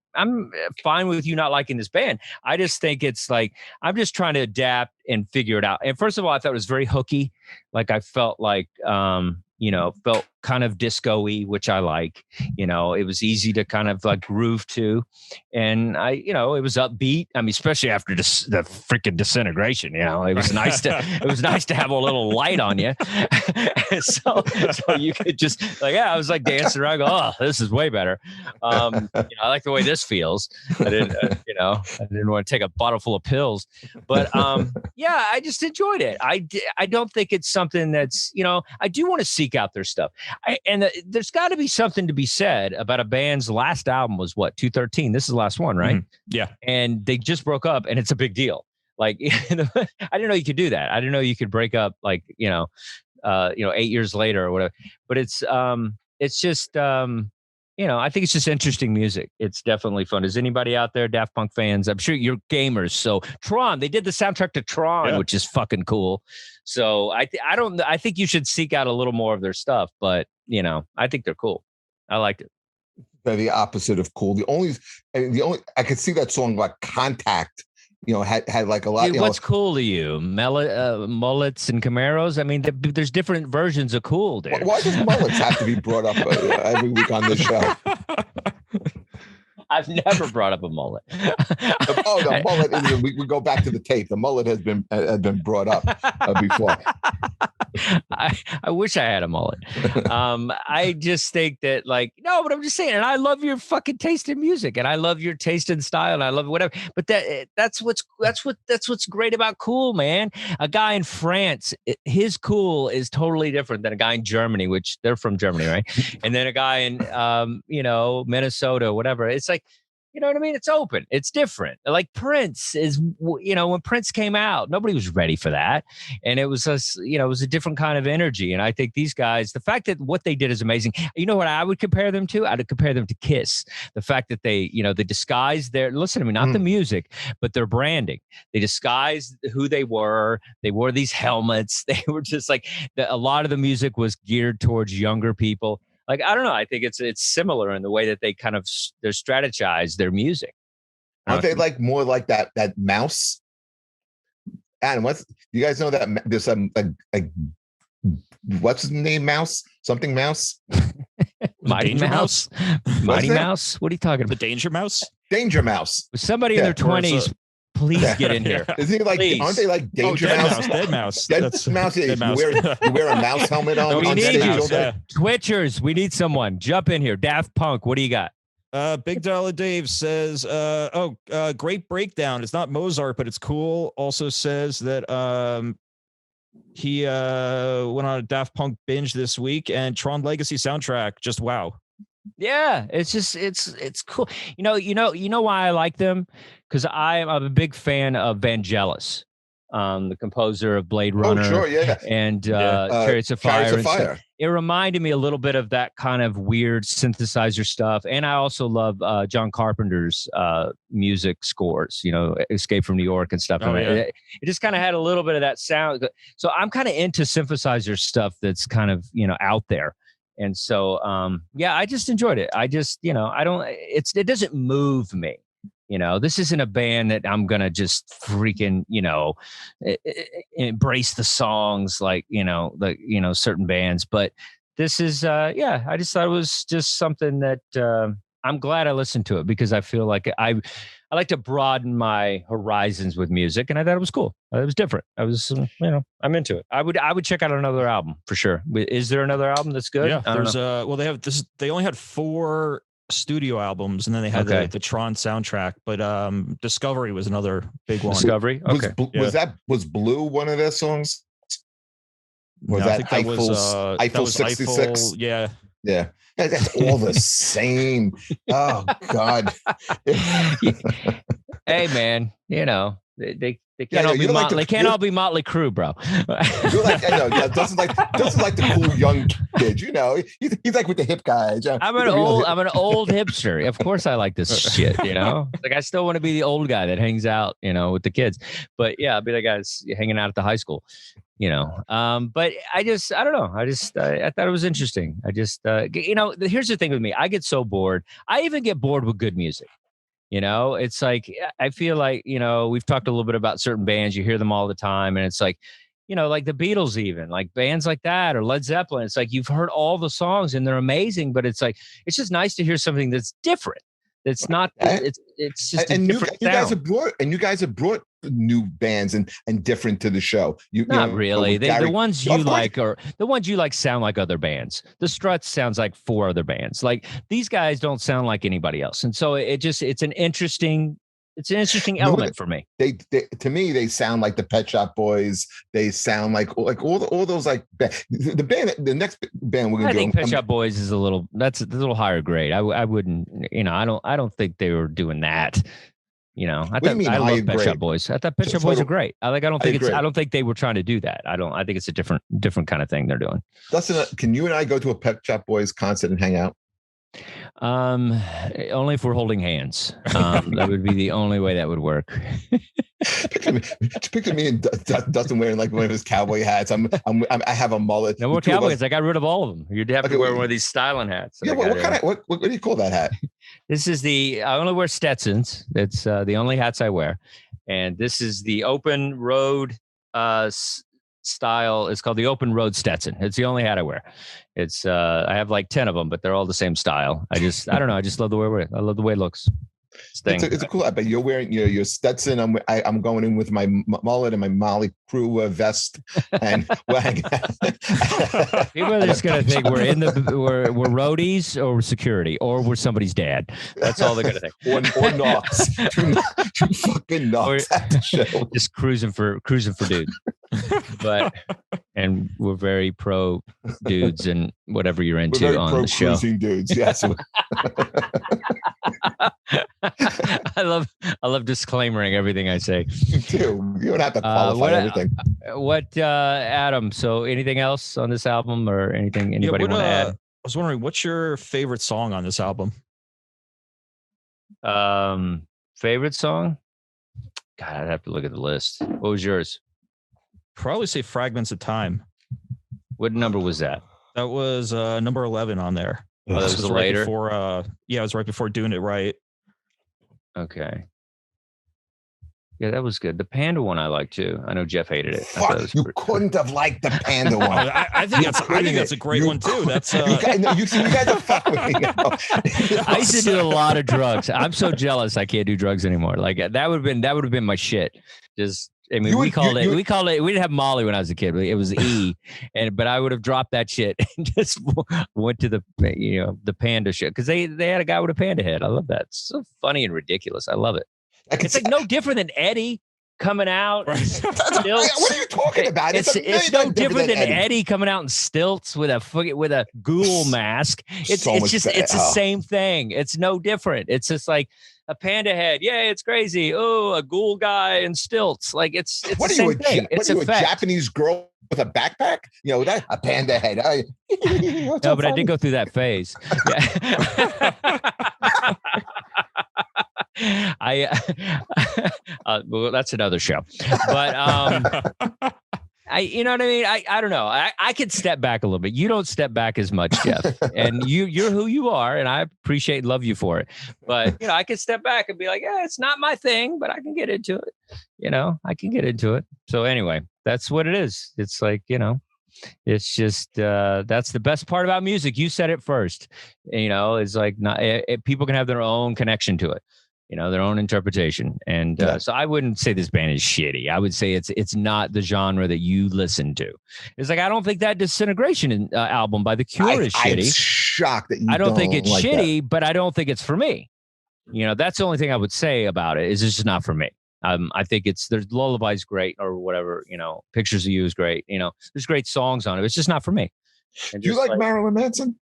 fine with you not liking this band. I just think it's like, I'm just trying to adapt and figure it out. And first of all, I thought it was very hooky. Like I felt like, you know, felt kind of disco-y, which I like. You know, it was easy to kind of like groove to. And it was upbeat. I mean, especially after the freaking Disintegration, you know, it was nice to have a little light on you. so you could just I was like dancing around, go, oh, this is way better. I like the way this feels. I didn't want to take a bottle full of pills, but I just enjoyed it. I don't think it's something that's, you know, I do want to seek out their stuff. There's got to be something to be said about a band's last album was what, 2013. This is the last one, right? Mm-hmm. Yeah. And they just broke up, and it's a big deal. Like, I didn't know you could do that. I didn't know you could break up 8 years later or whatever. But it's just, I think it's just interesting music. It's definitely fun. Is anybody out there Daft Punk fans? I'm sure you're gamers. So Tron, they did the soundtrack to Tron, which is fucking cool. So I think you should seek out a little more of their stuff, but you know, I think they're cool. I liked it. They're the opposite of cool. The only I could see that song like Contact, you know, had like a lot. Dude, what's cool to you? Mullets and Camaros? I mean, there's different versions of cool, dude. Why does mullets have to be brought up every week on this show? I've never brought up a mullet. The mullet. We go back to the tape. The mullet has been brought up before. I wish I had a mullet. I just think that, no, but I'm just saying, and I love your fucking taste in music, and I love your taste in style, and I love whatever. But that's what's great about cool, man. A guy in France, his cool is totally different than a guy in Germany, which they're from Germany, right? And then a guy in Minnesota, whatever. It's like, you know what I mean? It's open. It's different. Like Prince is, when Prince came out, nobody was ready for that. And it was it was a different kind of energy. And I think these guys, the fact that what they did is amazing. You know what I would compare them to? I would compare them to Kiss. The fact that they disguised listen to me, not the music, but their branding. They disguised who they were. They wore these helmets. They were just a lot of the music was geared towards younger people. Like, I don't know. I think it's similar in the way that they kind of they strategize their music. Aren't they more like that mouse? And you guys know that there's what's his name? Mouse? Something Mouse? Mighty Mouse? Mighty Mouse? What are you talking about? The Danger Mouse? Danger Mouse. Somebody in their 20s. Please get in here. Isn't he aren't they like Danger Mouse? Dead Mouse. Dead Mouse. Dead Mouse. You wear a mouse helmet on. We need you. Yeah. Twitchers, we need someone. Jump in here. Daft Punk, what do you got? Big Dollar Dave says, great breakdown. It's not Mozart, but it's cool. Also says that he went on a Daft Punk binge this week, and Tron Legacy soundtrack, just wow. Yeah, it's cool. You know why I like them? Because I'm a big fan of Vangelis, the composer of Blade Runner. Oh, sure, yeah. And Chariots of Fire. Chariots of Fire. It reminded me a little bit of that kind of weird synthesizer stuff. And I also love John Carpenter's music scores, Escape from New York and stuff. It just kind of had a little bit of that sound. So I'm kind of into synthesizer stuff that's kind of, out there. And so, I just enjoyed it. I just, it doesn't move me. This isn't a band that I'm going to just freaking, embrace the songs like, certain bands. But this is, I just thought it was just something that I'm glad I listened to it because I feel like I like to broaden my horizons with music, and I thought it was cool. It was different. I was, I'm into it. I would check out another album for sure. Is there another album that's good? Yeah, there's well, they have this. They only had 4 studio albums, and then they had the Tron soundtrack. But Discovery was another big one. Discovery. Okay. Was Blue one of their songs? Was no, that Eiffel 66? Eiffel, yeah. Yeah. That's all the same. Oh God. Hey man, they can't all be Motley. They can't all be Motley Crue, bro. You're like, doesn't like the cool young kid. He's like with the hip guys. I'm an old hipster. Of course, I like this shit. Like I still want to be the old guy that hangs out, with the kids. But yeah, I'll be the guys hanging out at the high school. But I don't know. I thought it was interesting. Here's the thing with me. I get so bored. I even get bored with good music. It's like, I feel like, we've talked a little bit about certain bands. You hear them all the time. And it's like, like the Beatles, even like bands like that, or Led Zeppelin. It's like, you've heard all the songs and they're amazing, but it's like, it's just nice to hear something that's different. It's not, it's just a different sound. You guys have brought new bands and different to the show. Not really. The ones you like are the ones you like sound like other bands. The Struts sounds like 4 other bands. Like these guys don't sound like anybody else. And so it's an interesting element for me. They to me, they sound like the Pet Shop Boys. They sound like all those like the next band we're gonna do. I think Pet Shop Boys is a little higher grade. I wouldn't, I don't think they were doing that. I love Pet Shop Boys. I thought Pet Shop Boys are great. I don't think they were trying to do that. I think it's a different kind of thing they're doing. Dustin, can you and I go to a Pet Shop Boys concert and hang out? Only if we're holding hands. That would be the only way that would work. Picture me and Dustin wearing like one of his cowboy hats. I have a mullet. No more cowboys. I got rid of all of them. You'd have to wear one of these styling hats. Yeah, what do you call that hat? This is I only wear Stetsons. That's the only hats I wear, and this is the open road style. It's called the open road Stetson. It's the only hat I wear. It's I have like 10 of them, but they're all the same style. I don't know. I just love the way I love the way it looks. It's a cool hat, but you're wearing your Stetson. I'm going in with my mullet and my Motley Crue vest, and people are just gonna think we're roadies or we're security or we're somebody's dad. That's all they're gonna think. or knocks, two fucking knocks at the show. Just cruising for dudes. And we're very pro dudes and whatever you're into on the show. Cruising dudes, yes. I love disclaimering everything I say. You do. You don't have to qualify everything. Adam? So, anything else on this album, or anything anybody want to add? I was wondering, what's your favorite song on this album? Favorite song? God, I'd have to look at the list. What was yours? Probably say Fragments of Time. What number was that? That was number 11 on there. Oh, this was later. Before, it was right before Doing It Right. Okay. Yeah, that was good. The Panda one I liked too. I know Jeff hated it. Fuck, you couldn't have liked the Panda one. I think that's a great one too. That's you guys are fucking with me. I used to do a lot of drugs. I'm so jealous I can't do drugs anymore. Like that would have been my shit. We called it. We didn't have Molly when I was a kid. It was E, but I would have dropped that shit and just went to the Panda shit because they had a guy with a panda head. I love that. It's so funny and ridiculous. I love it. It's like no different than Eddie coming out. Right. What are you talking about? It's no different than Eddie coming out in stilts with a ghoul mask. It's the same thing. It's no different. It's just like a panda head. Yeah, it's crazy. Oh, a ghoul guy in stilts. Like it's what the same thing. It's a Japanese girl with a backpack? That a panda head. No, but I did go through that phase. Well, that's another show. But you know what I mean? I don't know. I could step back a little bit. You don't step back as much, Jeff. And you're who you are, and I appreciate and love you for it. But I could step back and be like, yeah, it's not my thing, but I can get into it. I can get into it. So anyway, that's what it is. It's like, It's just that's the best part about music. You said it first. It's like not people can have their own connection to it. Their own interpretation. And so I wouldn't say this band is shitty. I would say it's not the genre that you listen to. It's like, I don't think that Disintegration album by The Cure is shitty. I'm shocked that you I don't think it's like shitty, that. but I don't think it's for me. That's the only thing I would say about it is it's just not for me. I think there's Lullaby's great or whatever, Pictures of You is great. There's great songs on it. It's just not for me. Do you like Marilyn Manson?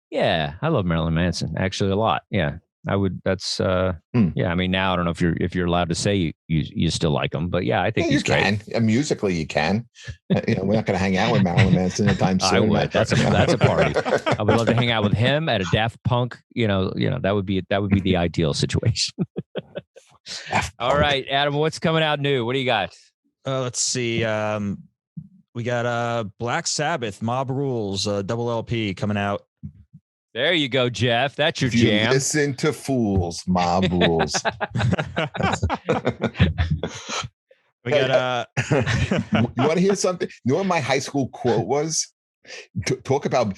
Yeah, I love Marilyn Manson actually a lot. Yeah. I would. That's yeah. I mean, now I don't know if you're allowed to say you still like him, but yeah, I think he's great. Musically, you can. We're not going to hang out with Marilyn Manson anytime soon. I would. That's a party. I would love to hang out with him at a Daft Punk. That would be the ideal situation. All right, Adam, what's coming out new? What do you got? Let's see. We got Black Sabbath, Mob Rules, double LP coming out. There you go, Jeff. That's your jam. Listen to fools, Mob Rules. We got You want to hear something? You know what my high school quote was? Talk about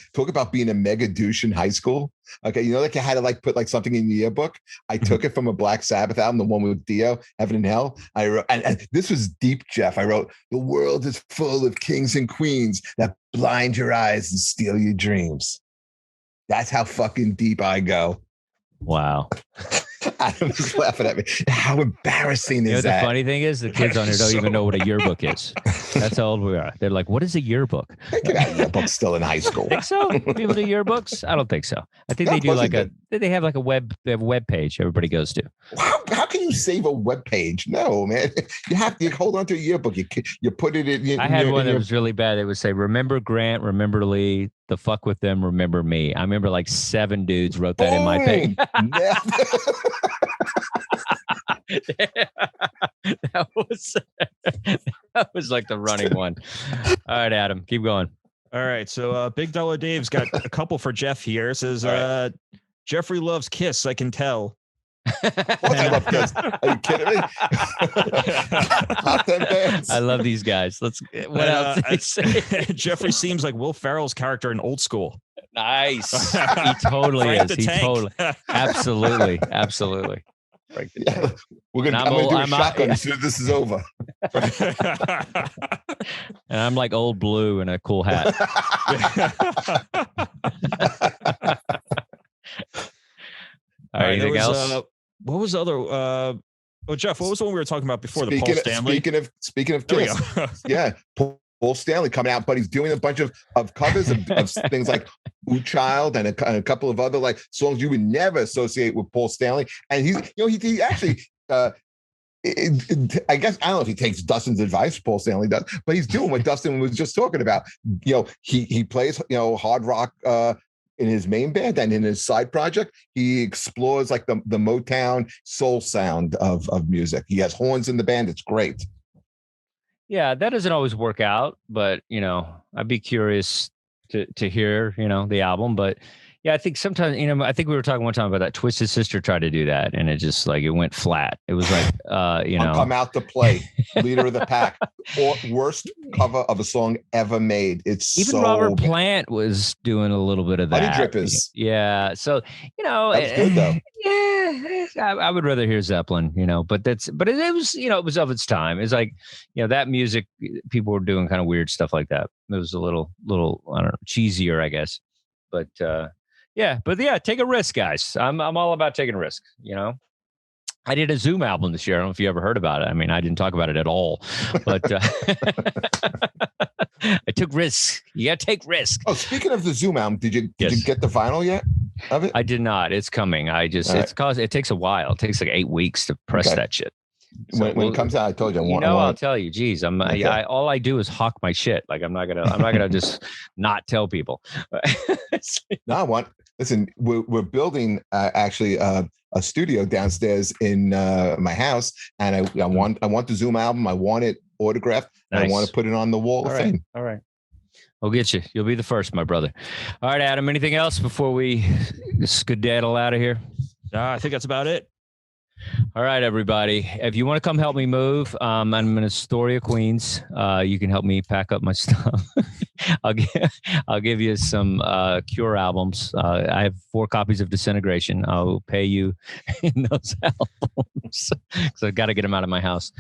being a mega douche in high school. Okay, like you had to put something in the yearbook. I took it from a Black Sabbath album, the one with Dio, Heaven and Hell. I wrote, and this was deep, Jeff. I wrote, "The world is full of kings and queens that blind your eyes and steal your dreams." That's how fucking deep I go. Wow. Adam's laughing at me. How embarrassing is that? The funny thing is the kids on here don't even know what a yearbook is. That's how old we are. They're like, what is a yearbook? They could have yearbooks still in high school. Think so? People do yearbooks? I don't think so. I think they do they have a web page everybody goes to. How can you save a web page? No, man. You hold on to a yearbook. You put it in. I had one that was really bad. It would say, remember Grant, remember Lee, the fuck with them, remember me. I remember 7 dudes wrote that in my page. that was the running one. All right, Adam, keep going. All right, so Big Dollar Dave's got a couple for Jeff here. It says Jeffrey loves Kiss, I can tell. I love Kiss. Are you kidding me? Top 10 bands. I love these guys. What else did he say? Jeffrey seems like Will Ferrell's character in Old School. Nice. He totally is. He totally. Absolutely. Yeah, I'm gonna do a shotgun as soon as this is over. And I'm like Old Blue in a cool hat. All right, anything else? What was the other? Jeff, what was the one we were talking about before? Paul Stanley. Speaking of Kiss, yeah, Paul Stanley coming out, but he's doing a bunch of covers of things like "Ooh Child" and a couple of other songs you would never associate with Paul Stanley. And he actually. I guess I don't know if he takes Dustin's advice, Paul Stanley does, but he's doing what Dustin was just talking about. He plays hard rock in his main band, and in his side project, he explores the Motown soul sound of music. He has horns in the band. It's great. Yeah, that doesn't always work out, but I'd be curious to hear the album. But yeah, I think sometimes I think we were talking one time about that. Twisted Sister tried to do that, and it just it went flat. It was Come Out to Play, Leader of the Pack, or worst cover of a song ever made. It's even Robert Plant was doing a little bit of that. Honey Drippers. Yeah, so that's good though. Yeah, I would rather hear Zeppelin, but it was it was of its time. It's that music, people were doing kind of weird stuff like that. It was a little I don't know, cheesier, I guess. But take a risk, guys. I'm all about taking a risk. I did a Zoom album this year. I don't know if you ever heard about it. I mean, I didn't talk about it at all, but I took risks. You got to take risks. Oh, speaking of the Zoom album, did you get the vinyl yet of it? I did not. It's coming. It takes a while. It takes 8 weeks to press that shit. So when it comes out, I told you. I'll tell you. Geez, all I do is hawk my shit. I'm not gonna just not tell people. No, listen. We're building actually a studio downstairs in my house, and I want the Zoom album. I want it autographed. Nice. And I want to put it on the wall of fame. All right. I'll get you. You'll be the first, my brother. All right, Adam. Anything else before we skedaddle out of here? I think that's about it. All right, everybody. If you want to come help me move, I'm in Astoria, Queens. You can help me pack up my stuff. I'll give, I'll give you some Cure albums. I have 4 copies of Disintegration. I'll pay you in those albums. So I've got to get them out of my house.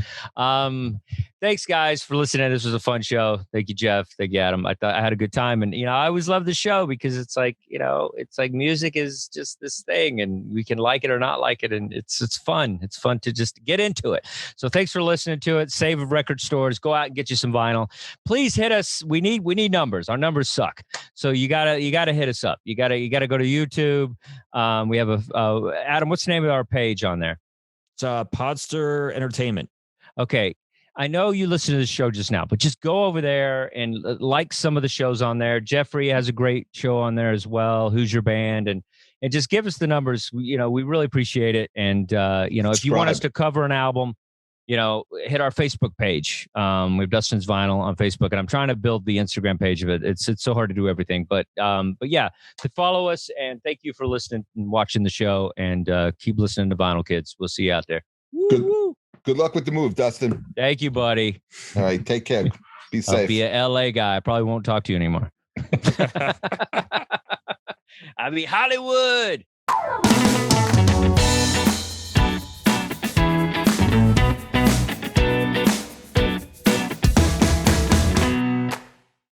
Thanks, guys, for listening. This was a fun show. Thank you, Jeff. Thank you, Adam. I thought I had a good time. And, I always love the show because it's like, it's like music is just this thing and we can like it or not like it. And it's fun. It's fun to just get into it. So thanks for listening to it. Save record stores. Go out and get you some vinyl. Please hit us. We need numbers. Our numbers suck. So you gotta hit us up. You gotta go to YouTube. We have Adam, what's the name of our page on there? It's Podster Entertainment. Okay. I know you listened to the show just now, but just go over there and like some of the shows on there. Jeffrey has a great show on there as well. Who's Your Band? And just give us the numbers. We really appreciate it. And, if you want us to cover an album, hit our Facebook page. We have Dustin's Vinyl on Facebook, and I'm trying to build the Instagram page of it. It's so hard to do everything, but yeah, to follow us, and thank you for listening and watching the show, and keep listening to Vinyl Kids. We'll see you out there. Good luck with the move, Dustin. Thank you, buddy. All right, take care. Be safe. I'll be a LA guy. I probably won't talk to you anymore. I'll be Hollywood.